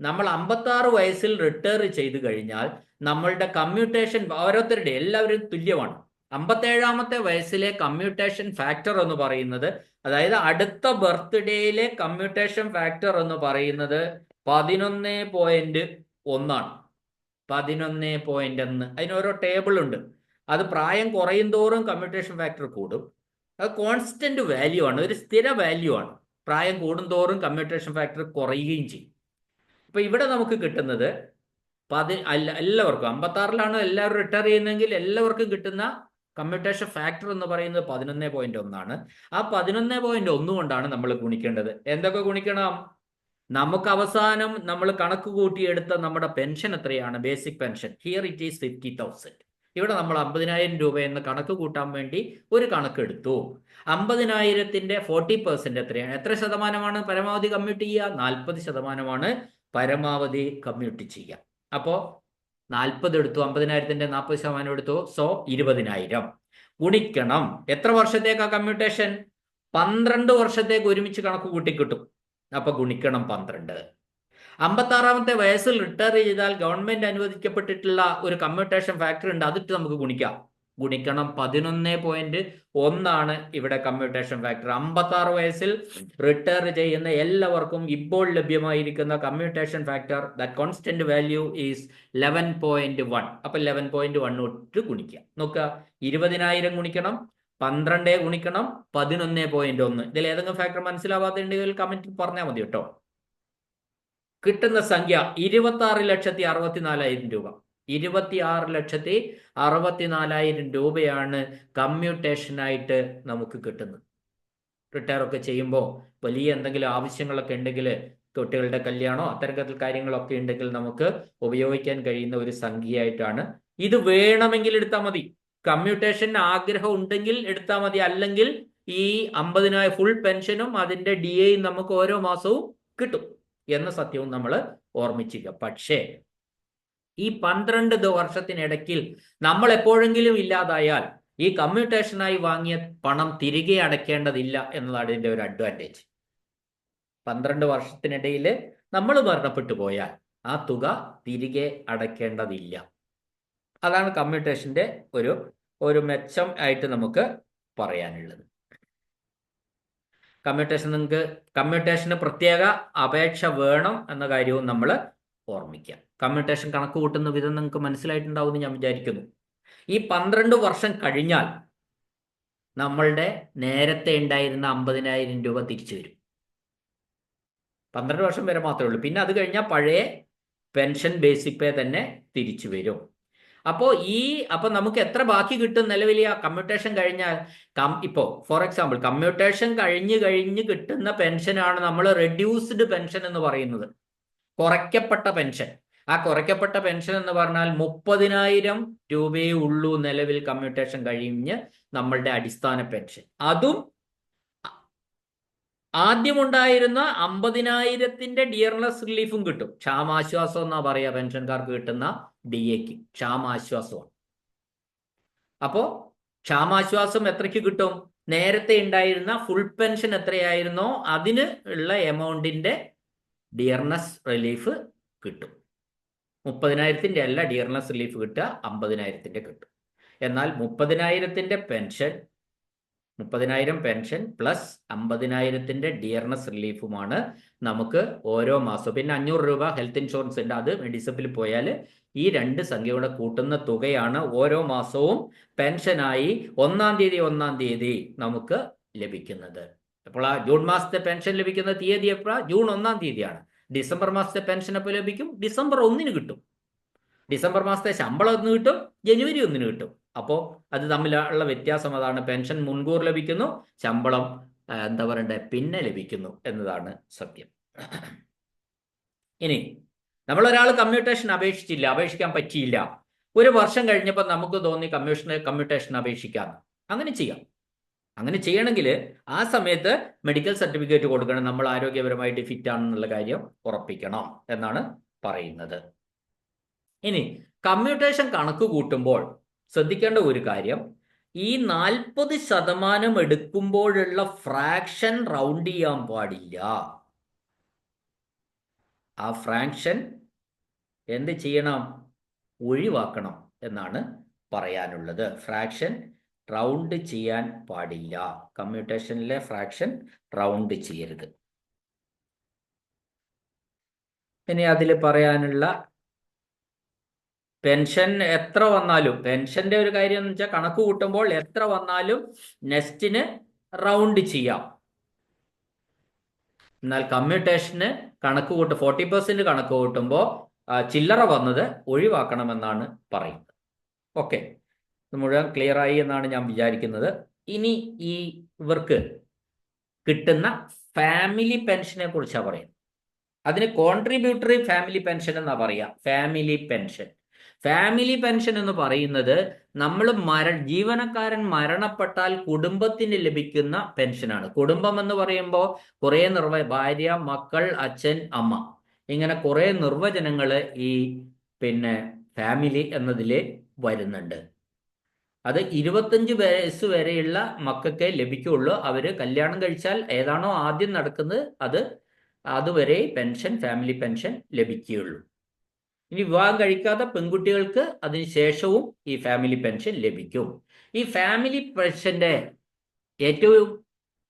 നമ്മൾ 56 വയസ്സിൽ റിട്ടയർ ചെയ്ത് കഴിഞ്ഞാൽ നമ്മളുടെ കമ്മ്യൂട്ടേഷൻ ഓരോരുത്തരുടെ എല്ലാവരും തുല്യമാണ്. 57ാമത്തെ വയസ്സിലെ കമ്മ്യൂട്ടേഷൻ ഫാക്ടർ എന്ന് പറയുന്നത്, അതായത് അടുത്ത ബർത്ത്ഡേയിലെ കമ്മ്യൂട്ടേഷൻ ഫാക്ടർ എന്ന് പറയുന്നത് 11.1 ആണ്. 11.1. അതിനോരോ ടേബിൾ ഉണ്ട്. അത് പ്രായം കുറയും തോറും കമ്മ്യൂട്ടേഷൻ ഫാക്ടർ കൂടും. അത് കോൺസ്റ്റന്റ് വാല്യൂ ആണ്, ഒരു സ്ഥിര വാല്യൂ ആണ്. പ്രായം കൂടുന്തോറും കമ്മ്യൂട്ടേഷൻ ഫാക്ടർ കുറയുകയും ചെയ്യും. അപ്പൊ ഇവിടെ നമുക്ക് കിട്ടുന്നത് എല്ലാവർക്കും 56ലാണ് എല്ലാവരും റിട്ടയർ ചെയ്യുന്നതെങ്കിൽ എല്ലാവർക്കും കിട്ടുന്ന കമ്മ്യൂട്ടേഷൻ ഫാക്ടർ എന്ന് പറയുന്നത് 11.1 ആണ്. ആ 11.1 കൊണ്ടാണ് നമ്മൾ ഗുണിക്കേണ്ടത്. എന്തൊക്കെ ഗുണിക്കണം? നമുക്ക് അവസാനം നമ്മൾ കണക്ക് കൂട്ടിയെടുത്ത നമ്മുടെ പെൻഷൻ എത്രയാണ്? Basic pension. Here it is 50,000. ഇവിടെ നമ്മൾ 50,000 രൂപ എന്ന് കണക്ക് കൂട്ടാൻ വേണ്ടി ഒരു കണക്കെടുത്തു. 50,000ത്തിന്റെ 40% എത്രയാണ്? എത്ര ശതമാനമാണ് പരമാവധി കമ്മ്യൂട്ട് ചെയ്യുക? 40% പരമാവധി കമ്മ്യൂട്ട് ചെയ്യുക. അപ്പോ 40 എടുത്തു, 50,000ത്തിന്റെ 40% എടുത്തു. സോ 20,000 ഗുണിക്കണം എത്ര വർഷത്തേക്കാ കമ്മ്യൂട്ടേഷൻ? 12 വർഷത്തേക്ക് ഒരുമിച്ച് കണക്ക് കൂട്ടി കിട്ടും. അപ്പൊ ഗുണിക്കണം 12. 56ാമത്തെ വയസ്സിൽ റിട്ടയർ ചെയ്താൽ ഗവൺമെന്റ് അനുവദിക്കപ്പെട്ടിട്ടുള്ള ഒരു കമ്മ്യൂട്ടേഷൻ ഫാക്ടർ ഉണ്ട്, അതിട്ട് നമുക്ക് ഗുണിക്കാം. ഗുണിക്കണം 11.1 ഇവിടെ കമ്മ്യൂട്ടേഷൻ ഫാക്ടർ. 56 വയസ്സിൽ റിട്ടയർ ചെയ്യുന്ന എല്ലാവർക്കും ഇപ്പോൾ ലഭ്യമായിരിക്കുന്ന commutation factor, that constant value is 11.1. അപ്പൊ 11.1 ഇട്ട് ഗുണിക്കുക. നോക്കുക, 20,000 ഗുണിക്കണം 12 ഗുണിക്കണം 11.1. ഇതിൽ ഏതെങ്കിലും ഫാക്ടർ മനസ്സിലാവാത്തുണ്ടെങ്കിൽ കമന്റ് പറഞ്ഞാൽ മതി കേട്ടോ. കിട്ടുന്ന സംഖ്യ 26,64,000 രൂപ. 26,64,000 രൂപയാണ് കമ്മ്യൂട്ടേഷനായിട്ട് നമുക്ക് കിട്ടുന്നത്. റിട്ടയർ ഒക്കെ ചെയ്യുമ്പോൾ വലിയ എന്തെങ്കിലും ആവശ്യങ്ങളൊക്കെ ഉണ്ടെങ്കിൽ, കുട്ടികളുടെ കല്യാണോ അത്തരത്തിൽ കാര്യങ്ങളൊക്കെ ഉണ്ടെങ്കിൽ നമുക്ക് ഉപയോഗിക്കാൻ കഴിയുന്ന ഒരു സംഖ്യയായിട്ടാണ് ഇത്. വേണമെങ്കിൽ എടുത്താൽ മതി, കമ്മ്യൂട്ടേഷൻ ആഗ്രഹം ഉണ്ടെങ്കിൽ എടുത്താൽ മതി. അല്ലെങ്കിൽ ഈ 50,000 ഫുൾ പെൻഷനും അതിന്റെ DAയും നമുക്ക് ഓരോ മാസവും കിട്ടും എന്ന സത്യവും നമ്മൾ ഓർമ്മിക്കുക. പക്ഷേ ഈ 12 വർഷത്തിനിടയ്ക്കിൽ നമ്മൾ എപ്പോഴെങ്കിലും ഇല്ലാതായാൽ ഈ കമ്മ്യൂട്ടേഷനായി വാങ്ങിയ പണം തിരികെ അടയ്ക്കേണ്ടതില്ല എന്നതാണ് ഇതിന്റെ ഒരു അഡ്വാൻറ്റേജ്. 12 വർഷത്തിനിടയിൽ നമ്മൾ മരണപ്പെട്ടു പോയാൽ ആ തുക തിരികെ അടയ്ക്കേണ്ടതില്ല. അതാണ് കമ്മ്യൂട്ടേഷന്റെ ഒരു മെച്ചം ആയിട്ട് നമുക്ക് പറയാനുള്ളത്. കമ്മ്യൂട്ടേഷന് പ്രത്യേക അപേക്ഷ വേണം എന്ന കാര്യവും നമ്മൾ ഓർമ്മിക്കാം. കമ്മ്യൂട്ടേഷൻ കണക്ക് കൂട്ടുന്ന വിധം നിങ്ങൾക്ക് മനസ്സിലായിട്ടുണ്ടാവുമെന്ന് ഞാൻ വിചാരിക്കുന്നു. ഈ 12 വർഷം കഴിഞ്ഞാൽ നമ്മളുടെ നേരത്തെ ഉണ്ടായിരുന്ന 50,000 രൂപ തിരിച്ചു വരും. 12 വർഷം വരെ മാത്രമേ ഉള്ളൂ. പിന്നെ അത് കഴിഞ്ഞാൽ പഴയ പെൻഷൻ ബേസിക് പേ തന്നെ തിരിച്ചു വരും. അപ്പോൾ നമുക്ക് എത്ര ബാക്കി കിട്ടും നിലവിൽ ആ കമ്മ്യൂട്ടേഷൻ കഴിഞ്ഞാൽ? ഇപ്പോൾ ഫോർ എക്സാമ്പിൾ കമ്മ്യൂട്ടേഷൻ കഴിഞ്ഞ് കിട്ടുന്ന പെൻഷനാണ് നമ്മൾ റെഡ്യൂസ്ഡ് പെൻഷൻ എന്ന് പറയുന്നത്, കുറയ്ക്കപ്പെട്ട പെൻഷൻ. ആ കുറയ്ക്കപ്പെട്ട പെൻഷൻ എന്ന് പറഞ്ഞാൽ 30,000 രൂപയേ ഉള്ളൂ നിലവിൽ കമ്മ്യൂട്ടേഷൻ കഴിഞ്ഞ് നമ്മളുടെ അടിസ്ഥാന പെൻഷൻ. അതും ആദ്യമുണ്ടായിരുന്ന 50,000ത്തിന്റെ ഡിയർനെസ് റിലീഫും കിട്ടും. ക്ഷാമാശ്വാസം എന്നാ പറയാ പെൻഷൻകാർക്ക് കിട്ടുന്ന DAക്ക്, ക്ഷാമാശ്വാസമാണ്. അപ്പോ ക്ഷാമാശ്വാസം എത്രയ്ക്ക് കിട്ടും? നേരത്തെ ഉണ്ടായിരുന്ന ഫുൾ പെൻഷൻ എത്രയായിരുന്നോ അതിന് ഉള്ള എമൗണ്ടിന്റെ ഡിയർനെസ് റിലീഫ് കിട്ടും. 30,000 അല്ല ഡിയർനെസ് റിലീഫ് കിട്ടുക, 50,000 കിട്ടും. എന്നാൽ 30,000 പെൻഷൻ പ്ലസ് 50,000 ഡിയർനെസ് റിലീഫുമാണ് നമുക്ക് ഓരോ മാസവും. പിന്നെ 500 രൂപ ഹെൽത്ത് ഇൻഷുറൻസ് ഉണ്ട്, അത് മെഡിസപ്പിൽ പോയാൽ ഈ രണ്ട് സംഖ്യയുടെ കൂട്ടുന്ന തുകയാണ് ഓരോ മാസവും പെൻഷനായി 1-ാം തീയതി നമുക്ക് ലഭിക്കുന്നത്. അപ്പോൾ ആ ജൂൺ മാസത്തെ പെൻഷൻ ലഭിക്കുന്ന തീയതി എപ്പോഴാണ്? ജൂൺ 1-ാം തീയതിയാണ്. ഡിസംബർ മാസത്തെ പെൻഷൻ എപ്പോൾ ലഭിക്കും? ഡിസംബർ 1-ന് കിട്ടും. ഡിസംബർ മാസത്തെ ശമ്പളം 1 കിട്ടും, ജനുവരി 1-ന് കിട്ടും. അപ്പോൾ അത് തമ്മിലുള്ള വ്യത്യാസം അതാണ്. പെൻഷൻ മുൻകൂർ ലഭിക്കുന്നു, ശമ്പളം എന്താ പറയണ്ടേ പിന്നെ ലഭിക്കുന്നു എന്നതാണ് സത്യം. ഇനി നമ്മളൊരാൾ കമ്മ്യൂട്ടേഷൻ അപേക്ഷിക്കാൻ പറ്റിയില്ല, 1 വർഷം കഴിഞ്ഞപ്പോൾ നമുക്ക് തോന്നി കമ്മ്യൂട്ടേഷൻ അപേക്ഷിക്കാം. അങ്ങനെ ചെയ്യാം. അങ്ങനെ ചെയ്യണമെങ്കിൽ ആ സമയത്ത് മെഡിക്കൽ സർട്ടിഫിക്കറ്റ് കൊടുക്കണം, നമ്മൾ ആരോഗ്യപരമായിട്ട് ഫിറ്റ് ആണെന്നുള്ള കാര്യം ഉറപ്പിക്കണം എന്നാണ് പറയുന്നത്. ഇനി കമ്മ്യൂട്ടേഷൻ കണക്ക് കൂട്ടുമ്പോൾ ശ്രദ്ധിക്കേണ്ട ഒരു കാര്യം, ഈ 40% എടുക്കുമ്പോഴുള്ള ഫ്രാക്ഷൻ റൗണ്ട് ചെയ്യാൻ പാടില്ല. ആ ഫ്രാക്ഷൻ എന്ത് ചെയ്യണം? ഒഴിവാക്കണം എന്നാണ് പറയാനുള്ളത്. ഫ്രാക്ഷൻ റൗണ്ട് ചെയ്യാൻ പാടില്ല. കമ്മ്യൂട്ടേഷനിലെ ഫ്രാക്ഷൻ റൗണ്ട് ചെയ്യരുത്. ഇനി അതിൽ പറയാനുള്ള പെൻഷൻ എത്ര വന്നാലും, പെൻഷന്റെ ഒരു കാര്യം എന്ന് വെച്ചാൽ കണക്ക് കൂട്ടുമ്പോൾ എത്ര വന്നാലും നെക്സ്റ്റിന് റൗണ്ട് ചെയ്യാം. എന്നാൽ കമ്മ്യൂട്ടേഷന് കണക്ക് 40% കണക്ക് കൂട്ടുമ്പോൾ ചില്ലറ വന്നത് ഒഴിവാക്കണമെന്നാണ് പറയുന്നത്. ഓക്കെ, ഇത് മുഴുവൻ ക്ലിയർ ആയി എന്നാണ് ഞാൻ വിചാരിക്കുന്നത്. ഇനി ഇവർക്ക് കിട്ടുന്ന ഫാമിലി പെൻഷനെ കുറിച്ചാണ് പറയുന്നത്. അതിന് കോൺട്രിബ്യൂട്ടറി ഫാമിലി പെൻഷൻ എന്നാ പറയാ. ഫാമിലി പെൻഷൻ എന്ന് പറയുന്നത് നമ്മൾ ജീവനക്കാരൻ മരണപ്പെട്ടാൽ കുടുംബത്തിന് ലഭിക്കുന്ന പെൻഷനാണ്. കുടുംബം എന്ന് പറയുമ്പോൾ കുറേ ഭാര്യ, മക്കൾ, അച്ഛൻ, അമ്മ, ഇങ്ങനെ കുറേ നിർവചനങ്ങൾ ഈ ഫാമിലി എന്നതിൽ വരുന്നുണ്ട്. അത് 25 വയസ്സ് വരെയുള്ള മക്കൾക്കേ ലഭിക്കുകയുള്ളൂ. അവര് കല്യാണം കഴിച്ചാൽ ഏതാണോ ആദ്യം നടക്കുന്നത് അതുവരെ ഫാമിലി പെൻഷൻ ലഭിക്കുകയുള്ളൂ. ഇനി വിവാഹം കഴിക്കാത്ത പെൺകുട്ടികൾക്ക് അതിനുശേഷവും ഈ ഫാമിലി പെൻഷൻ ലഭിക്കും. ഈ ഫാമിലി പെൻഷന്റെ ഏറ്റവും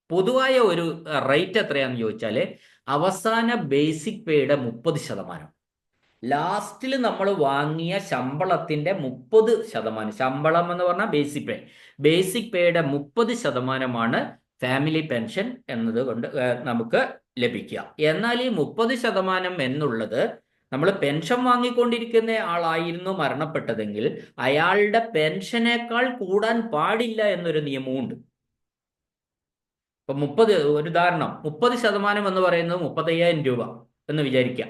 പൊതുവായ ഒരു റേറ്റ് എത്രയാണെന്ന് ചോദിച്ചാൽ അവസാന ബേസിക് പേയുടെ 30%. ലാസ്റ്റിൽ നമ്മൾ വാങ്ങിയ ശമ്പളത്തിന്റെ 30%, ശമ്പളം എന്ന് പറഞ്ഞാൽ ബേസിക് പേയുടെ 30%മാണ് ഫാമിലി പെൻഷൻ എന്നതുകൊണ്ട് നമുക്ക് ലഭിക്കുക. എന്നാൽ ഈ 30% എന്നുള്ളത് നമ്മൾ പെൻഷൻ വാങ്ങിക്കൊണ്ടിരിക്കുന്ന ആളായിരുന്നു മരണപ്പെട്ടതെങ്കിൽ അയാളുടെ പെൻഷനേക്കാൾ കൂടാൻ പാടില്ല എന്നൊരു നിയമമുണ്ട്. ഇപ്പൊ ഒരു ഉദാഹരണം, 30% എന്ന് പറയുന്നത് 35,000 രൂപ എന്ന് വിചാരിക്കാം.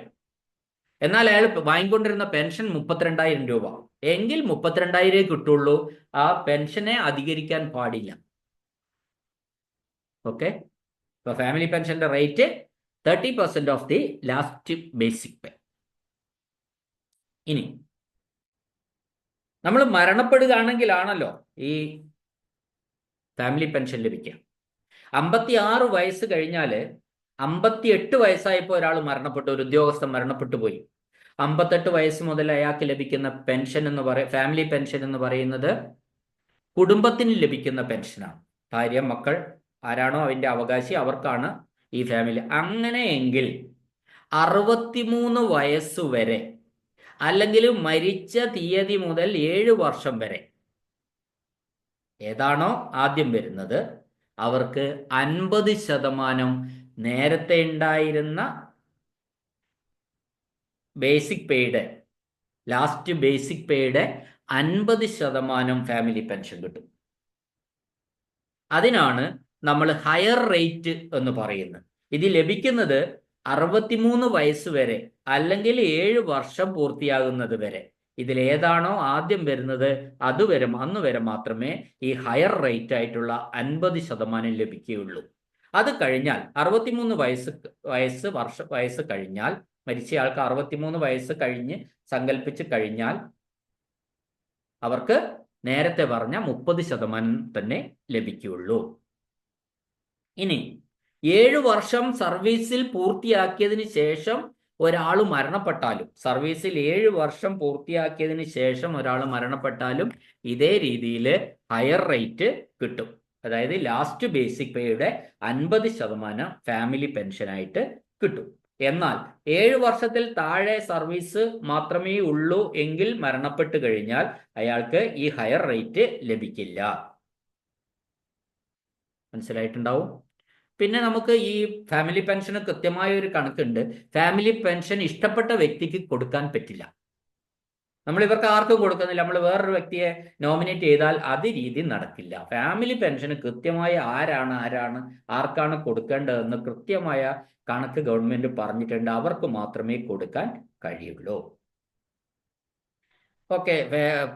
എന്നാൽ അയാൾ വാങ്ങിക്കൊണ്ടിരുന്ന പെൻഷൻ 32,000 രൂപ എങ്കിൽ 32,000 കിട്ടുള്ളൂ. ആ പെൻഷനെ അധികരിക്കാൻ പാടില്ല. ഓക്കെ, ഇപ്പൊ ഫാമിലി പെൻഷന്റെ rate 30% of the last basic pay. ഇനി നമ്മൾ മരണപ്പെടുകയാണെങ്കിലാണല്ലോ ഈ ഫാമിലി പെൻഷൻ ലഭിക്കുക. 56 വയസ്സ് കഴിഞ്ഞാൽ 58 വയസ്സായപ്പോൾ ഒരാൾ മരണപ്പെട്ടു, ഒരു ഉദ്യോഗസ്ഥൻ മരണപ്പെട്ടു പോയി. 58 വയസ്സ് മുതൽ അയാൾക്ക് ലഭിക്കുന്ന പെൻഷൻ ഫാമിലി പെൻഷൻ എന്ന് പറയുന്നത് കുടുംബത്തിന് ലഭിക്കുന്ന പെൻഷനാണ്. ഭാര്യ, മക്കൾ ആരാണോ അതിൻ്റെ അവകാശി അവർക്കാണ് ഈ ഫാമിലി. അങ്ങനെയെങ്കിൽ 63 വയസ്സ് വരെ അല്ലെങ്കിൽ മരിച്ച തീയതി മുതൽ 7 വർഷം വരെ ഏതാണോ ആദ്യം വരുന്നത് അവർക്ക് 50% നേരത്തെ ഉണ്ടായിരുന്ന ബേസിക് പേയുടെ ലാസ്റ്റ് ബേസിക് പേയുടെ 50% ഫാമിലി പെൻഷൻ കിട്ടും. അതിനാണ് നമ്മൾ ഹയർ റേറ്റ് എന്ന് പറയുന്നത്. ഇത് ലഭിക്കുന്നത് 63 വയസ്സ് വരെ അല്ലെങ്കിൽ 7 വർഷം പൂർത്തിയാകുന്നത് വരെ. ഇതിലേതാണോ ആദ്യം വരുന്നത് അന്ന് വരെ മാത്രമേ ഈ ഹയർ റേറ്റ് ആയിട്ടുള്ള 50% ലഭിക്കുകയുള്ളൂ. അത് കഴിഞ്ഞാൽ 63 വയസ്സ് കഴിഞ്ഞാൽ, മരിച്ചയാൾക്ക് 63 വയസ്സ് കഴിഞ്ഞ് സങ്കല്പിച്ച് കഴിഞ്ഞാൽ അവർക്ക് നേരത്തെ പറഞ്ഞ 30% തന്നെ ലഭിക്കുകയുള്ളൂ. ഇനി 7 വർഷം സർവീസിൽ പൂർത്തിയാക്കിയതിന് ശേഷം ഒരാൾ മരണപ്പെട്ടാലും, സർവീസിൽ 7 വർഷം പൂർത്തിയാക്കിയതിന് ശേഷം ഒരാൾ മരണപ്പെട്ടാലും ഇതേ രീതിയിൽ ഹയർ റേറ്റ് കിട്ടും. അതായത് ലാസ്റ്റ് ബേസിക് പേയുടെ 50% ഫാമിലി പെൻഷനായിട്ട് കിട്ടും. എന്നാൽ 7 വർഷത്തിൽ താഴെ സർവീസ് മാത്രമേ ഉള്ളൂ എങ്കിൽ മരണപ്പെട്ട് കഴിഞ്ഞാൽ അയാൾക്ക് ഈ ഹയർ റേറ്റ് ലഭിക്കില്ല. മനസ്സിലായിട്ടുണ്ടാവും. പിന്നെ നമുക്ക് ഈ ഫാമിലി പെൻഷന് കൃത്യമായ ഒരു കണക്കുണ്ട്. ഫാമിലി പെൻഷൻ ഇഷ്ടപ്പെട്ട വ്യക്തിക്ക് കൊടുക്കാൻ പറ്റില്ല. നമ്മൾ ഇവർക്ക് ആർക്കും കൊടുക്കുന്നില്ല. നമ്മൾ വേറൊരു വ്യക്തിയെ നോമിനേറ്റ് ചെയ്താൽ അത് രീതി നടക്കില്ല. ഫാമിലി പെൻഷന് കൃത്യമായ ആർക്കാണ് കൊടുക്കേണ്ടതെന്ന് കൃത്യമായ കണക്ക് ഗവൺമെന്റ് പറഞ്ഞിട്ടുണ്ട്. അവർക്ക് മാത്രമേ കൊടുക്കാൻ കഴിയുള്ളൂ. ഓക്കെ,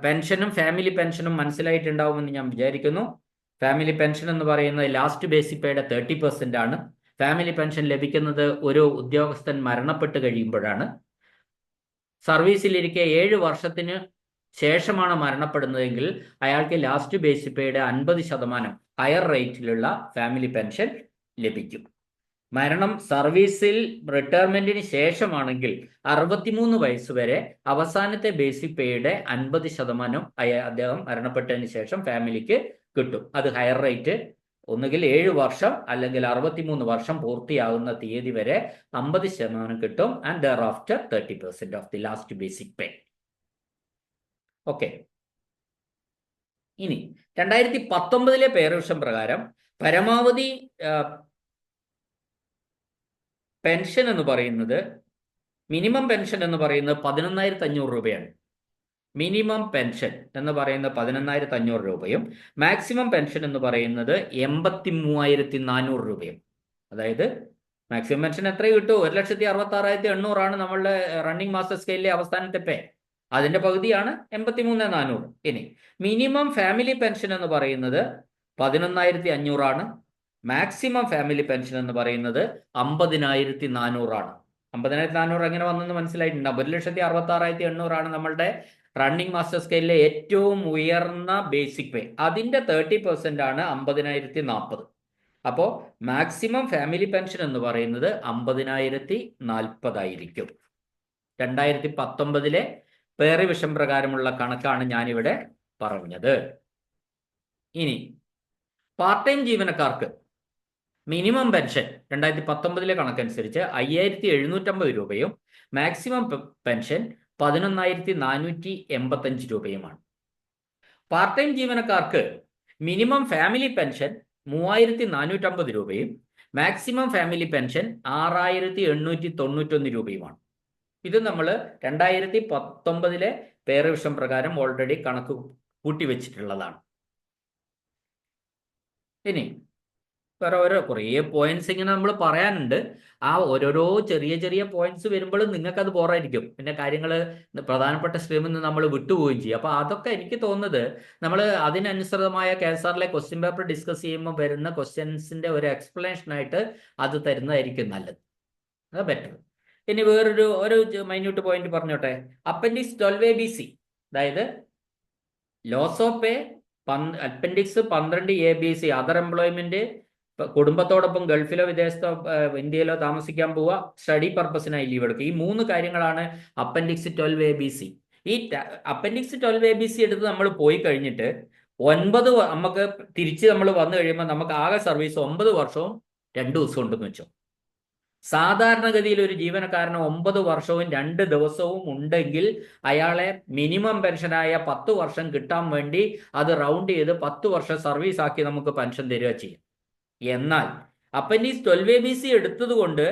പെൻഷനും ഫാമിലി പെൻഷനും മനസ്സിലായിട്ടുണ്ടാവുമെന്ന് ഞാൻ വിചാരിക്കുന്നു. ഫാമിലി പെൻഷൻ എന്ന് പറയുന്നത് ലാസ്റ്റ് ബേസിക് പേയുടെ 30% ആണ്. ഫാമിലി പെൻഷൻ ലഭിക്കുന്നത് ഒരു ഉദ്യോഗസ്ഥൻ മരണപ്പെട്ട് കഴിയുമ്പോഴാണ്. സർവീസിലിരിക്കെ 7 വർഷത്തിന് ശേഷമാണ് മരണപ്പെടുന്നതെങ്കിൽ അയാൾക്ക് ലാസ്റ്റ് ബേസിക് പേയുടെ 50% ഹയർ റേറ്റിലുള്ള ഫാമിലി പെൻഷൻ ലഭിക്കും. മരണം സർവീസിൽ റിട്ടയർമെന്റിന് ശേഷമാണെങ്കിൽ 63 വയസ്സ് വരെ അവസാനത്തെ ബേസിക് പേയുടെ 50% അദ്ദേഹം മരണപ്പെട്ടതിന് ശേഷം ഫാമിലിക്ക് കിട്ടും. അത് ഹയർ റേറ്റ് ഒന്നുകിൽ 7 വർഷം അല്ലെങ്കിൽ 63 വർഷം പൂർത്തിയാകുന്ന തീയതി വരെ 50% കിട്ടും. And there after 30% of the last basic pay. Okay, ഇനി 2019 പേ റിവിഷൻ പ്രകാരം പരമാവധി പെൻഷൻ എന്ന് പറയുന്നത്, മിനിമം പെൻഷൻ എന്ന് പറയുന്നത് 11,500 രൂപയാണ്. മിനിമം പെൻഷൻ എന്ന് പറയുന്നത് 11,500 രൂപയും മാക്സിമം പെൻഷൻ എന്ന് പറയുന്നത് 83,400 രൂപയും. അതായത് മാക്സിമം പെൻഷൻ എത്ര കിട്ടും? 1,66,800 നമ്മളുടെ റണ്ണിങ് മാസ്റ്റർ സ്കെയിലിലെ അവസാനത്തെ പേ. അതിന്റെ പകുതിയാണ് 83,400. ഇനി മിനിമം ഫാമിലി പെൻഷൻ എന്ന് പറയുന്നത് 11,500 മാക്സിമം ഫാമിലി പെൻഷൻ എന്ന് പറയുന്നത് 50,400 50,400 എങ്ങനെ വന്നെന്ന് മനസ്സിലായിട്ടുണ്ടാവും. 1,66,800 നമ്മളുടെ റണ്ണിങ് മാസ്റ്റർ സ്കെയിലിലെ ഏറ്റവും ഉയർന്ന ബേസിക് പേ. അതിന്റെ 30% ആണ് 50,040. അപ്പോൾ മാക്സിമം ഫാമിലി പെൻഷൻ എന്ന് പറയുന്നത് 50,040 ആയിരിക്കും. 2019 പേ റിവിഷൻ പ്രകാരമുള്ള കണക്കാണ് ഞാനിവിടെ പറഞ്ഞത്. ഇനി പാർട്ട് ടൈം ജീവനക്കാർക്ക് മിനിമം പെൻഷൻ 2019 കണക്കനുസരിച്ച് 5,750 രൂപയും മാക്സിമം പെൻഷൻ 11,485 രൂപയുമാണ്. പാർട്ട് ടൈം ജീവനക്കാർക്ക് മിനിമം ഫാമിലി പെൻഷൻ 3,450 രൂപയും മാക്സിമം ഫാമിലി പെൻഷൻ 6,891 രൂപയുമാണ്. ഇത് നമ്മൾ 2019 പേ റിവിഷൻ പ്രകാരം ഓൾറെഡി കണക്ക് കൂട്ടി വെച്ചിട്ടുള്ളതാണ്. ഇനി വേറെ കുറേ പോയിന്റ്സ് ഇങ്ങനെ നമ്മൾ പറയാനുണ്ട്. ആ ഓരോരോ ചെറിയ ചെറിയ പോയിന്റ്സ് വരുമ്പോൾ നിങ്ങൾക്ക് അത് ബോറായിരിക്കും. പിന്നെ കാര്യങ്ങൾ പ്രധാനപ്പെട്ട സ്ട്രീമിൽ നിന്ന് നമ്മൾ വിട്ടുപോവുകയും ചെയ്യും. അപ്പോൾ അതൊക്കെ എനിക്ക് തോന്നുന്നത് നമ്മൾ അതിനനുസൃതമായ KSRലെ ക്വസ്റ്റ്യൻ പേപ്പർ ഡിസ്കസ് ചെയ്യുമ്പോൾ വരുന്ന ക്വസ്റ്റ്യൻസിന്റെ ഒരു എക്സ്പ്ലനേഷനായിട്ട് അത് തരുന്നതായിരിക്കും നല്ലത്. അത് ബെറ്റർ. ഇനി ഒരു മൈന്യൂട്ട് പോയിന്റ് പറഞ്ഞോട്ടെ. അപ്പൻഡിക്സ് 12ABC, അതായത് loss of pay, appendix 12ABC other employment, കുടുംബത്തോടൊപ്പം ഗൾഫിലോ വിദേശത്തോ ഇന്ത്യയിലോ താമസിക്കാൻ പോവുക, സ്റ്റഡി പർപ്പസിനായി ലീവ് എടുക്കുക. ഈ 3 കാര്യങ്ങളാണ് അപ്പൻഡിക്സ് 12ABC. ഈ അപ്പൻഡിക്സ് 12ABC എടുത്ത് നമ്മൾ പോയി കഴിഞ്ഞിട്ട് 9 നമുക്ക് തിരിച്ച് നമ്മൾ വന്നു കഴിയുമ്പോൾ നമുക്ക് ആകെ സർവീസ് 9 വർഷവും 2 ദിവസവും ഉണ്ടെന്ന് വെച്ചോ. സാധാരണഗതിയിൽ ഒരു ജീവനക്കാരന് 9 വർഷവും 2 ദിവസവും ഉണ്ടെങ്കിൽ അയാളെ മിനിമം പെൻഷനായ 10 വർഷം കിട്ടാൻ വേണ്ടി അത് റൗണ്ട് ചെയ്ത് 10 വർഷം സർവീസ് ആക്കി നമുക്ക് പെൻഷൻ തരിക ചെയ്യും. എന്നാൽ അപ്പൻഡിക്സ് 12ABC എടുത്തത് കൊണ്ട്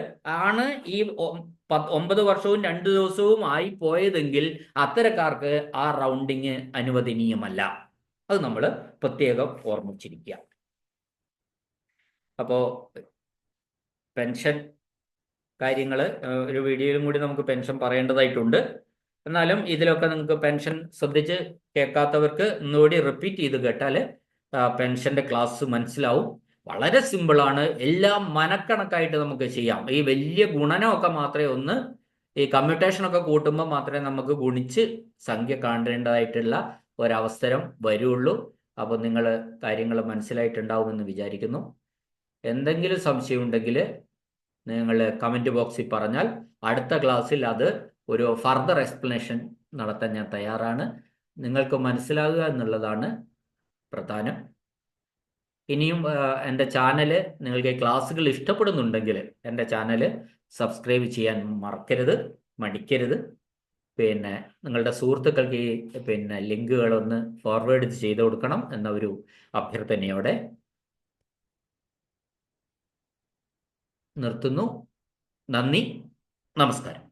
ആണ് ഈ 9 വർഷവും 2 ദിവസവും ആയി പോയതെങ്കിൽ അത്തരക്കാർക്ക് ആ റൗണ്ടിങ് അനുവദനീയമല്ല. അത് നമ്മൾ പ്രത്യേകം ഓർമ്മിച്ചിരിക്കുക. അപ്പോൾ പെൻഷൻ കാര്യങ്ങൾ ഒരു വീഡിയോയിലും കൂടി നമുക്ക് പെൻഷൻ പറയേണ്ടതായിട്ടുണ്ട്. എന്നാലും ഇതിലൊക്കെ നിങ്ങൾക്ക് പെൻഷൻ ശ്രദ്ധിച്ച് കേൾക്കാത്തവർക്ക് ഒന്നുകൂടി റിപ്പീറ്റ് ചെയ്ത് കേട്ടാൽ പെൻഷന്റെ ക്ലാസ് മനസ്സിലാവും. വളരെ സിമ്പിളാണ്. എല്ലാം മനക്കണക്കായിട്ട് നമുക്ക് ചെയ്യാം. ഈ വലിയ ഗുണനമൊക്കെ മാത്രമേ ഈ കമ്മ്യൂട്ടേഷനൊക്കെ കൂട്ടുമ്പോൾ മാത്രമേ നമുക്ക് ഗുണിച്ച് സംഖ്യ കാണേണ്ടതായിട്ടുള്ള ഒരവസരം വരുള്ളൂ. അപ്പോൾ നിങ്ങൾ കാര്യങ്ങൾ മനസ്സിലായിട്ടുണ്ടാവുമെന്ന് വിചാരിക്കുന്നു. എന്തെങ്കിലും സംശയം ഉണ്ടെങ്കിൽ നിങ്ങൾ കമൻറ്റ് ബോക്സിൽ പറഞ്ഞാൽ അടുത്ത ക്ലാസ്സിൽ അത് ഒരു ഫർദർ എക്സ്പ്ലനേഷൻ നടത്താൻ ഞാൻ തയ്യാറാണ്. നിങ്ങൾക്ക് മനസ്സിലാകുക എന്നുള്ളതാണ് പ്രധാനം. ഇനിയും എൻ്റെ ചാനൽ നിങ്ങൾക്ക് ക്ലാസ്സുകൾ ഇഷ്ടപ്പെടുന്നുണ്ടെങ്കിൽ എൻ്റെ ചാനൽ സബ്സ്ക്രൈബ് ചെയ്യാൻ മറക്കരുത്, മടിക്കരുത്. പിന്നെ നിങ്ങളുടെ സുഹൃത്തുക്കൾക്ക് ഈ ലിങ്കുകളൊന്ന് ഫോർവേഡ് ചെയ്ത് കൊടുക്കണം എന്ന ഒരു അഭ്യർത്ഥനയോടെ നിർത്തുന്നു. നന്ദി, നമസ്കാരം.